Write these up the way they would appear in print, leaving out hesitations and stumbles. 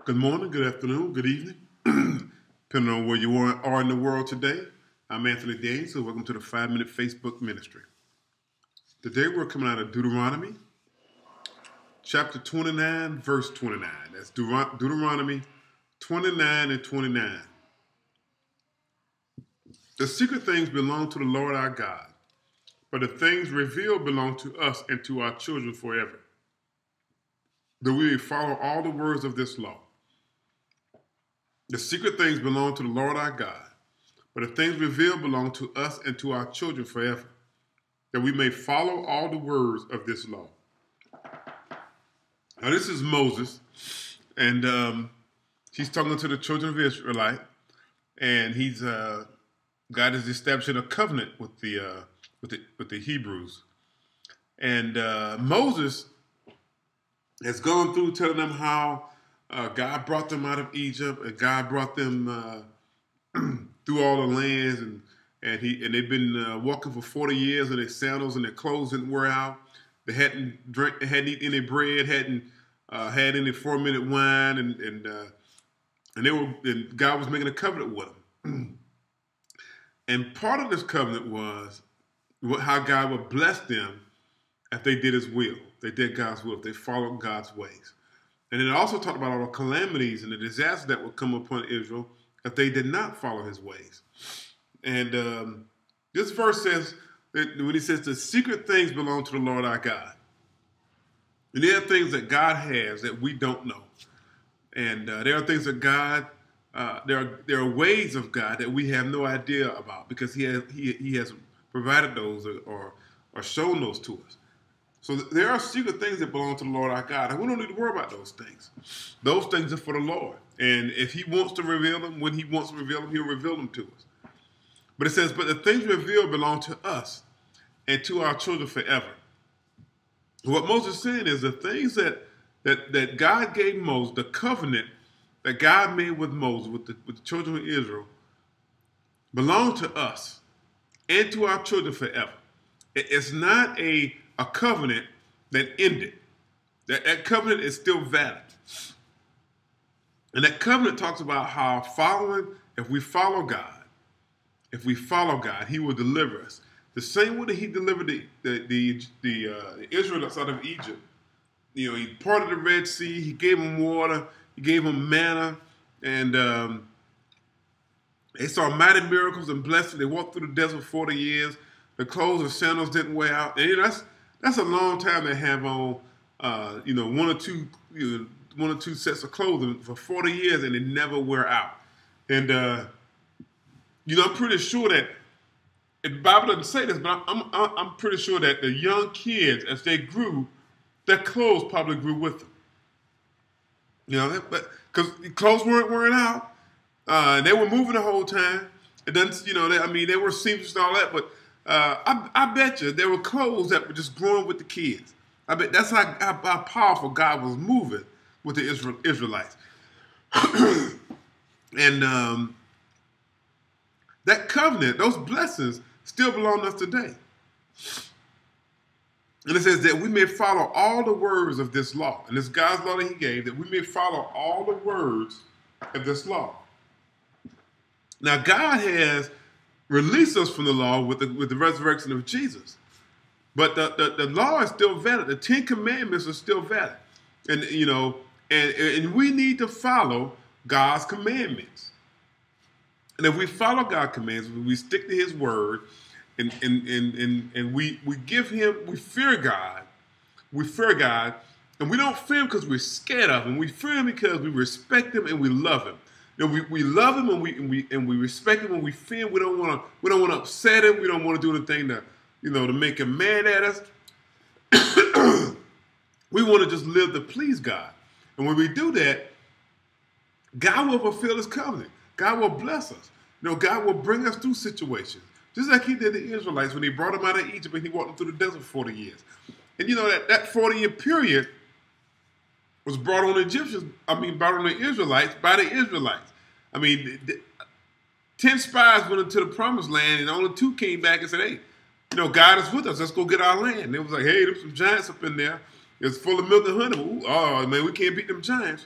Good morning, good afternoon, good evening, depending on where you are in the world today. I'm Anthony Daniels, so welcome to the 5 Minute Facebook Ministry. Today we're coming out of Deuteronomy, chapter 29, verse 29. That's Deuteronomy 29 and 29. The secret things belong to the Lord our God, but the things revealed belong to us and to our children forever, that we may follow all the words of this law. The secret things belong to the Lord our God, but the things revealed belong to us and to our children forever, that we may follow all the words of this law. Now this is Moses, and he's talking to the children of Israelite, and God is establishing a covenant with the Hebrews, and Moses has gone through telling them how God brought them out of Egypt, and God brought them through all the lands, and they've been walking for 40 years, and their sandals and their clothes didn't wear out. They hadn't eaten any bread, hadn't had any fermented wine, and God was making a covenant with them. And part of this covenant was how God would bless them if they did His will. They did God's will. If they followed God's ways. And it also talked about all the calamities and the disasters that would come upon Israel if they did not follow His ways. And this verse says that when He says the secret things belong to the Lord our God. And there are things that God has that we don't know. And there are things that God, there are ways of God that we have no idea about because He has provided those or shown those to us. So there are secret things that belong to the Lord our God, and we don't need to worry about those things. Those things are for the Lord. And if He wants to reveal them, when He wants to reveal them, He'll reveal them to us. But it says, but the things revealed belong to us and to our children forever. What Moses is saying is the things that God gave Moses, the covenant that God made with Moses, with the children of Israel, belong to us and to our children forever. It's not a covenant that ended. That covenant is still valid. And that covenant talks about how if we follow God, He will deliver us. The same way that He delivered the Israelites out of Egypt. You know, He parted the Red Sea, He gave them water, He gave them manna, and they saw mighty miracles and blessings. They walked through the desert 40 years. The clothes and sandals didn't wear out. And that's a long time to have on, one or two sets of clothing for 40 years, and they never wear out. And I'm pretty sure that the Bible doesn't say this, but I'm pretty sure that the young kids, as they grew, their clothes probably grew with them. Because clothes weren't wearing out, they were moving the whole time. It doesn't, they were seamstress and all that, but I bet you there were clothes that were just growing with the kids. I bet that's how powerful God was moving with the Israelites. And that covenant, those blessings, still belong to us today. And it says that we may follow all the words of this law. And this God's law that He gave, that we may follow all the words of this law. Now, God has released us from the law with the resurrection of Jesus. But the law is still valid. The 10 Commandments are still valid. And, and we need to follow God's commandments. And if we follow God's commands, we stick to His word, and we fear God. We fear God, and we don't fear Him because we're scared of Him. We fear Him because we respect Him and we love Him. We love Him and we respect Him and we fear Him. We don't want to upset Him. We don't want to do anything to make Him mad at us. We want to just live to please God. And when we do that, God will fulfill His covenant. God will bless us. God will bring us through situations. Just like He did the Israelites when He brought them out of Egypt and He walked them through the desert 40 years. And that 40-year period was brought on the Israelites by the Israelites. 10 spies went into the promised land and only 2 came back and said, hey, God is with us. Let's go get our land. And it was like, hey, there's some giants up in there. It's full of milk and honey. Ooh, oh, man, we can't beat them giants.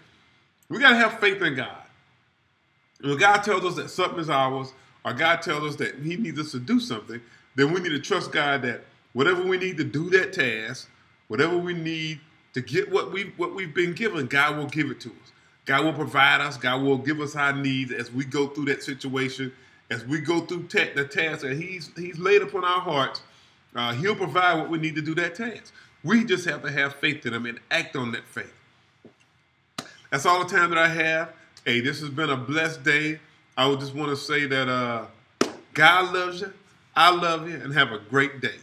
We got to have faith in God. And when God tells us that something is ours, or God tells us that he needs us to do something, then we need to trust God that whatever we need to do that task, whatever we need to get what we've been given, God will give it to us. God will provide us. God will give us our needs as we go through that situation, as we go through the task that He's laid upon our hearts. He'll provide what we need to do that task. We just have to have faith in Him and act on that faith. That's all the time that I have. Hey, this has been a blessed day. I would just want to say that God loves you, I love you, and have a great day.